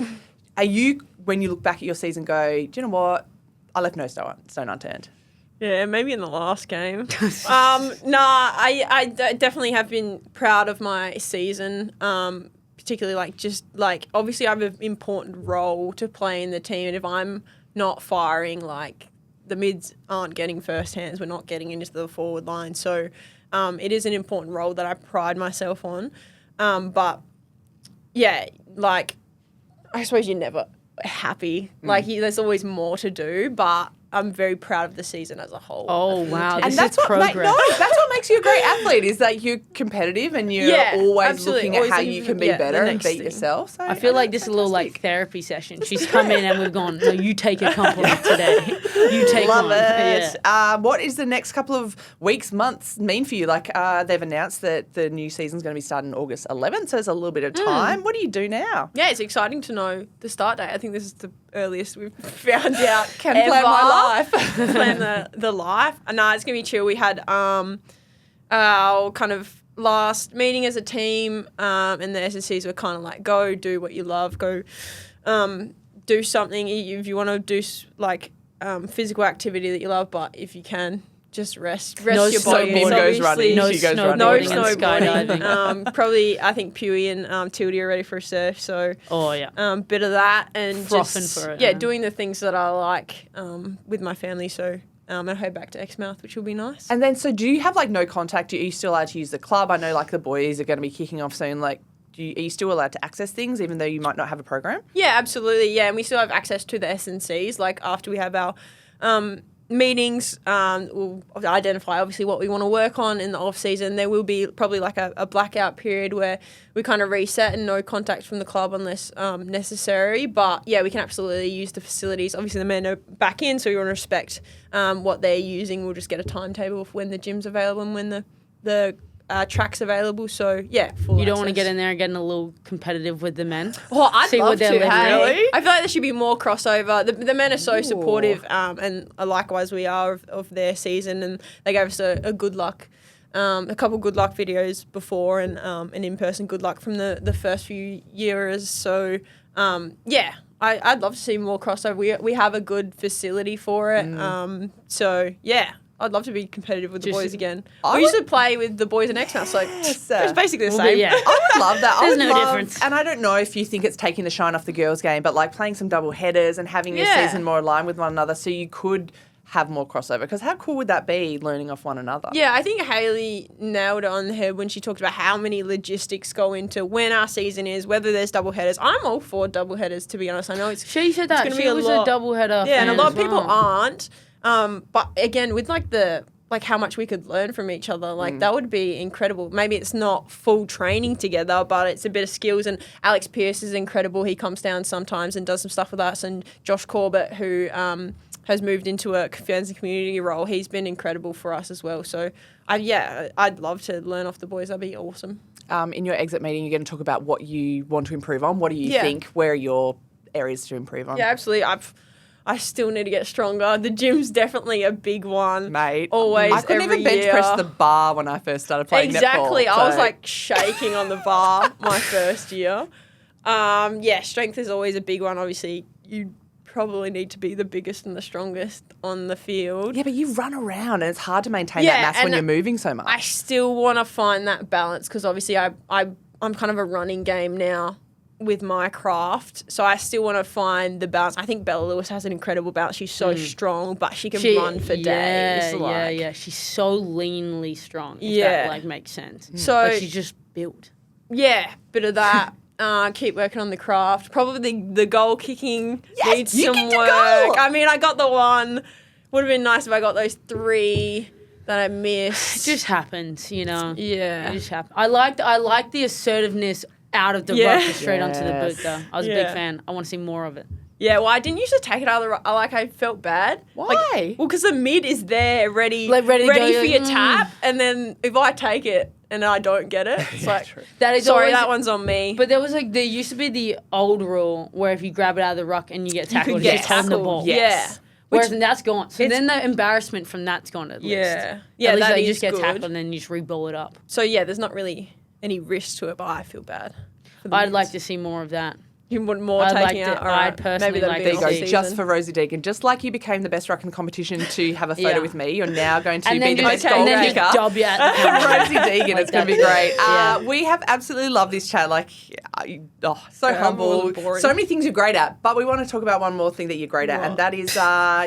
Are you, when you look back at your season, go, do you know what? I left no stone unturned. Yeah, maybe in the last game. I definitely have been proud of my season. Particularly obviously I have an important role to play in the team, and if I'm not firing, like the mids aren't getting first hands, we're not getting into the forward line. So it is an important role that I pride myself on. But yeah, like I suppose you're never happy. Like there's always more to do, but I'm very proud of the season as a whole. Oh wow, And this that's is what progress. that's what makes you a great athlete is that you're competitive and you're always looking at how you can be better and beat yourself. So, I feel like this is a little like therapy session. She's come in and we've gone, no, you take a compliment today. You take Love one. it. Yeah. What is the next couple of weeks, months mean for you? Like they've announced that the new season's going to be starting August 11th, so there's a little bit of time. What do you do now? Yeah, it's exciting to know the start date. I think this is the earliest we've found out. Can plan my life. Plan the life. No, it's going to be chill. We had our kind of last meeting as a team and the SSCs were kind of like, go do what you love, go do something if you want to do physical activity that you love, but if you can, just rest your body. Mim goes running. No She goes running. No snowboarding and skydiving. Probably, I think Pewee and Tildy are ready for a surf, so bit of that and Frothing just for it, doing the things that I like with my family. So I head back to Exmouth, which will be nice. And then, so do you have like no contact? Are you still allowed to use the club? I know like the boys are going to be kicking off soon. Like, are you still allowed to access things even though you might not have a program? Yeah, absolutely. Yeah, and we still have access to the S&Cs. Like after we have our meetings, we'll identify obviously what we want to work on in the off season. There will be probably like a blackout period where we kind of reset and no contact from the club unless necessary. But yeah, we can absolutely use the facilities. Obviously the men are back in, so we want to respect what they're using. We'll just get a timetable for when the gym's available and when the track's available. So yeah, full You don't want to access. get in there and getting a little competitive with the men? Oh, I'd See love what they're to. living Hey? Really? I feel like there should be more crossover. The men are so supportive, and likewise we are of their season, and they gave us a good luck, a couple good luck videos before, and an in-person good luck from the first few years. So yeah, I'd love to see more crossover. We have a good facility for it. So yeah. I'd love to be competitive with the boys again. We used to play with the boys in Exmouth, so it's basically the same. Yeah. I would love that. There's no difference. And I don't know if you think it's taking the shine off the girls' game, but like playing some double headers and having your season more aligned with one another so you could have more crossover. Because how cool would that be, learning off one another? Yeah, I think Hayley nailed it on the head when she talked about how many logistics go into when our season is, whether there's double headers. I'm all for double headers, to be honest. I know She said that. She was a double header. Yeah, and a lot of fan as people well. aren't. But again, with how much we could learn from each other, that would be incredible. Maybe it's not full training together, but it's a bit of skills. And Alex Pearce is incredible. He comes down sometimes and does some stuff with us. And Josh Corbett, who has moved into a fans and community role, he's been incredible for us as well. So, I'd love to learn off the boys. That'd be awesome. In your exit meeting, you're going to talk about what you want to improve on. What do you think? Where are your areas to improve on? Yeah, absolutely. I still need to get stronger. The gym's definitely a big one. Mate. Always, I couldn't every even bench year. press the bar when I first started playing Exactly. netball. I was like shaking on the bar my first year. Strength is always a big one. Obviously, you probably need to be the biggest and the strongest on the field. Yeah, but you run around and it's hard to maintain that mass when you're moving so much. I still want to find that balance because obviously I'm kind of a running game now with my craft, so I still want to find the balance. I think Bella Lewis has an incredible balance. She's so strong, but she can run for days. Yeah. She's so leanly strong. If that makes sense. So she's just built. Yeah, bit of that. Keep working on the craft. Probably the goal kicking needs you some kicked a work. goal. I mean, I got the one. Would have been nice if I got those 3 that I missed. It just happens, you know. Yeah. It just happens. I liked the assertiveness out of the ruck straight onto the boot, though. I was a big fan. I want to see more of it. Yeah, well, I didn't used to take it out of the ruck. I felt bad. Why? Because the mid is there ready Like, ready to go, for your tap, and then if I take it and I don't get it, it's like, That is sorry, always, that one's on me. But there used to be the old rule where if you grab it out of the ruck and you get tackled, could you get just hold the tackled. ball. Yeah. Whereas that's gone. So then the embarrassment from that's gone at least. Yeah, At least that they is just get good. tackled and then you just re-ball it up. So yeah, there's not really any risk to it, but I feel bad. I'd like to see more of that. You want more I'd taking like out? to- All right. I'd personally Maybe that'll like be to an There you see. go, off-season. just for Rosie Deegan. Just like you became the best ruck in the competition to have a photo Yeah. with me, you're now going to And be then the just, best and goal then kicker. just Dubya at the camera. Rosie Deegan, it's going to be that's great. it. Yeah. We have absolutely loved this chat. Like, so Yeah, humble, I'm boring. so many things you're great at. But we want to talk about one more thing that you're great at, and that is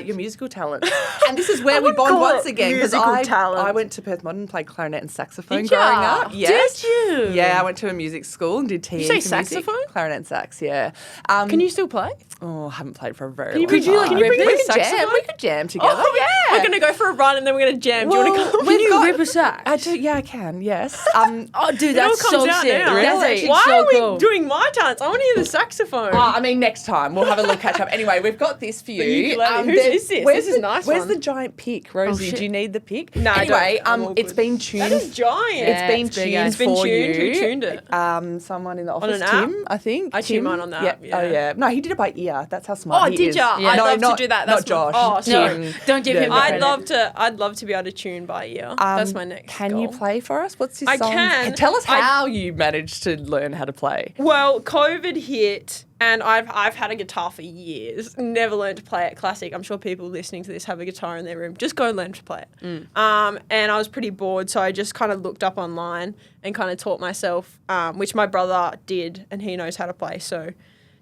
your musical talent. And this is where we wouldn't bond call once it again because musical talent. I went to Perth Modern and played clarinet and saxophone Did growing ya? up. Yes. Did you? Yeah, I went to a music school and did TE you say for music. saxophone? Clarinet and sax, yeah. yeah. Can you still play? Oh, I haven't played for a very long Could you, like, time. rip it? We could jam. We could jam together. Oh, yeah. We're going to go for a run and then we're going to jam. Do you want to come? Can you rip a sack? I do. Yeah, I can. Yes. Oh, dude, It all that's comes so out sick. now. That's Really? actually Why so are we cool. doing my talents? I want to hear the saxophone. I mean, next time we'll have a little catch up. Anyway, we've got this for you. ukulele. Whose is this? Where's This is the, a nice Where's one. the giant pick, Rosie? shit. Do you need the pick? No, I don't. Anyway, I'm all it's good. been tuned. That is giant. Yeah. It's been it's big, tuned it's been for tuned. you. Who tuned it? Someone in the office, an app? Tim, I think. I tuned Tim? mine on the Yeah. app, yeah. Oh, yeah. No, he did it by ear. That's how smart Oh, he did is. ya? Yeah. I'd No, love not, to do that. not That's Josh. Oh, No, sorry. don't give him I'd credit. I'd love to be able to tune by ear. That's my next Can goal. you play for us? What's this I song? can. Tell us I- how you managed to learn how to play. Well, COVID hit, and I've had a guitar for years. Never learned to play it classic. I'm sure people listening to this have a guitar in their room. Just go learn to play it. And I was pretty bored, so I just kind of looked up online and kind of taught myself, which my brother did, and he knows how to play. So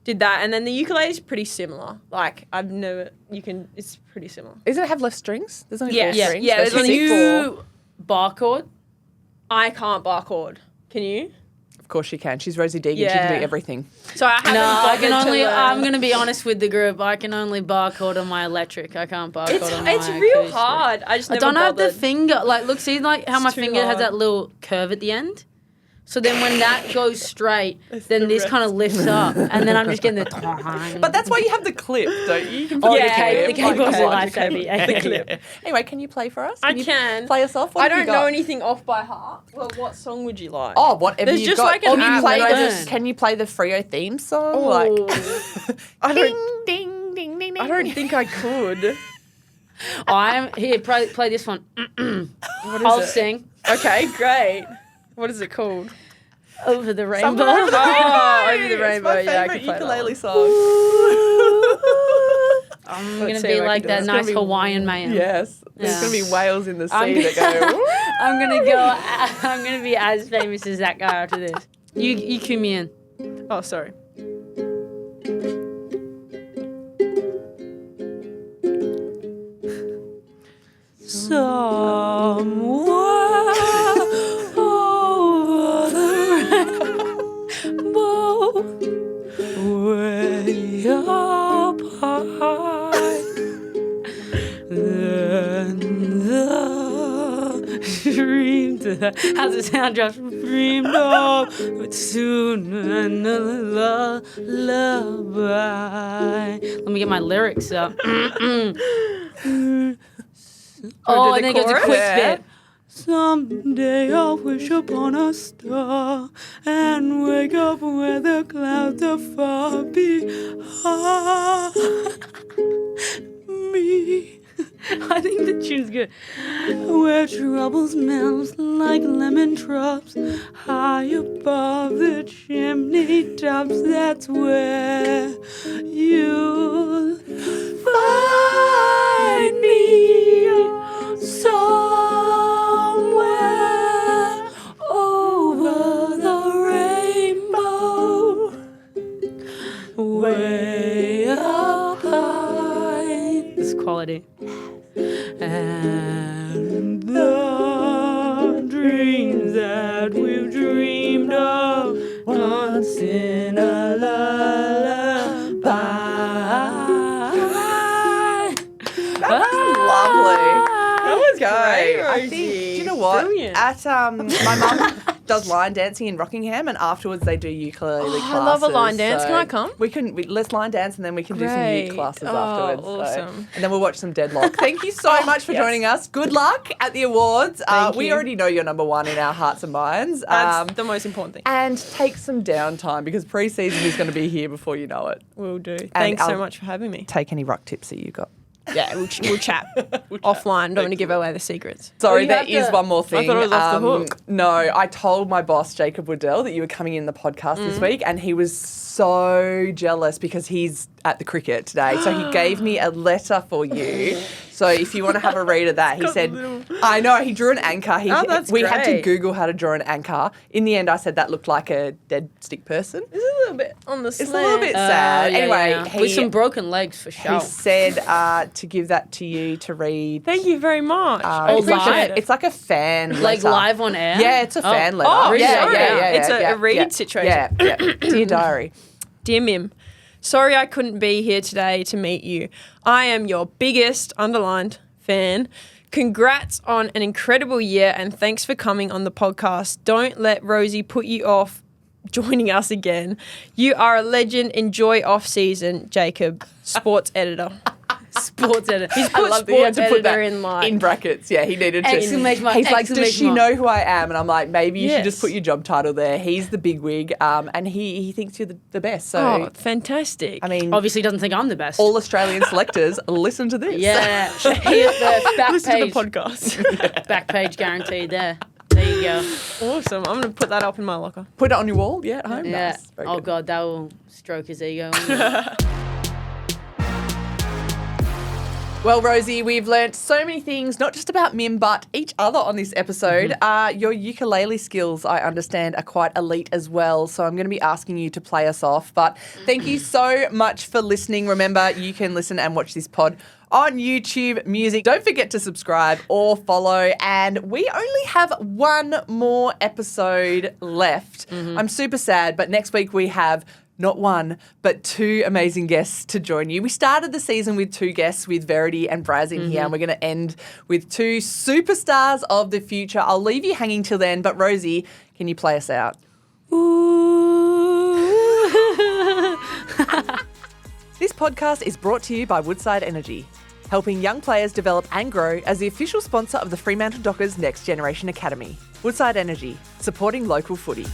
did that, and then the ukulele is pretty similar. Like it's pretty similar. Does it have less strings? There's only Yes. four strings. Yeah, there's That's only six. You bar chord? I can't bar chord. Can you? Of course she can. She's Rosie Deegan. She Yeah. can do everything. So I haven't No, I can bothered to only. learn. I'm gonna be honest with the group. I can only bar chord on my electric. I can't bar chord on my It's real acoustic. hard. I just I never don't have the bothered. finger. Like, look, see, like how It's my too finger has hard. that little curve at the end. So then when that goes straight, then the this kind of rest. lifts up, and then I'm just getting the. But that's why you have the clip, don't you? You can Oh, put yeah, the the clip. cable's Come a on. lifesaver. The clip. Anyway, can you play for us? I you can. Play us off? What I have you don't know got? anything off by heart. Well, what song would you like? Oh, whatever There's you've just got. like an Or you app play that I the- learned. Can you play the Freo theme song? Oh. Like, I ding, don't. ding, ding, ding, I don't think I could. Here, play this one. What is I'll it? sing Okay, great. What is it called? over the rainbow. Somewhere Over the Rainbow. Oh, Over the It's Rainbow. my Yeah, I favourite can play that ukulele one. song. I'm Let's gonna see be if I like can do that it. It's nice gonna be- Hawaiian man. Yes. There's Yeah. going to be whales in the sea I'm that go, I'm gonna go. I'm gonna be as famous as that guy after this. You cue me in. Oh, sorry. Somewhere over the rainbow, way up high, then the dreamed. How's it sound, Josh? Dreamed of, but soon another lullaby. Let me get my lyrics up. Oh, and then it goes a chorus? quick Yeah. bit. Someday I'll wish upon a star and wake up where the clouds are far behind me. I think the tune's good. Where troubles melt like lemon drops high above the chimney tops. That's where you'll find me. Somewhere over the rainbow, way up high. This is quality. And the dreams that we've dreamed of once in a lullaby. lovely. That was great, I think, do you know what? Brilliant. At my mum does line dancing in Rockingham, and afterwards they do ukulele classes. I love a line dance. so Can I come? Let's line dance, and then we can do some Great. uke classes Oh, afterwards. so- awesome. And then we'll watch some Deadlock. Thank you so much for yes. joining us. Good luck at the awards. Thank we you. already know you're number one in our hearts and minds. That's the most important thing. And take some downtime because pre-season is going to be here before you know it. Will do. Thanks so I'll- much for having me. Take any rock tips that you got. Yeah, we'll chat offline. Don't want to give away the secrets. Sorry, you there have is to- one more thing. thought it was off the hook. No, I told my boss, Jacob Waddell, that you were coming in the podcast this week, and he was so jealous because he's at the cricket today. So he gave me a letter for you. So if you want to have a read of that, he said, I know, he drew an anchor. That's we had to great. Google how to draw an anchor. In the end, I said that looked like a dead stick person. This is a little bit on the It's a little bit sad. Yeah, Anyway, yeah. With some broken legs for sure. he said to give that to you to read. Thank you very much. I It's like appreciate it. it's like a fan Like letter. live on air? Yeah, it's a fan letter. Oh, really? sorry. yeah. It's a read situation. Yeah. Dear diary, Dear Mim, sorry I couldn't be here today to meet you. I am your biggest, underlined, fan. Congrats on an incredible year and thanks for coming on the podcast. Don't let Rosie put you off joining us again. You are a legend. Enjoy off-season, Jacob, sports editor. Sports editor. He's I put love that he had sports to put that editor in like in brackets. Yeah, he needed to. Exclamation mark, He's like, does exclamation she mark. know who I am? And I'm like, maybe you should Yes. just put your job title there. He's the bigwig, and he thinks you're the best. So, Oh, fantastic. I mean, Obviously doesn't think I'm the best. all Australian selectors, listen to this. Yeah. Here's the back listen to page. the podcast. Back page guaranteed there. There you go. Awesome. I'm going to put that up in my locker. Put it on your wall, yeah, at home. Yeah. Nice. Very Oh good. God, that will stroke his ego. Well, Rosie, we've learnt so many things, not just about Mim, but each other on this episode. Your ukulele skills, I understand, are quite elite as well. So I'm going to be asking you to play us off. But thank you so much for listening. Remember, you can listen and watch this pod on YouTube Music. Don't forget to subscribe or follow. And we only have one more episode left. I'm super sad, but next week we have not one, but two amazing guests to join you. We started the season with two guests, with Verity and Braz in here, and we're going to end with two superstars of the future. I'll leave you hanging till then, but Rosie, can you play us out? This podcast is brought to you by Woodside Energy, helping young players develop and grow as the official sponsor of the Fremantle Dockers Next Generation Academy. Woodside Energy, supporting local footy.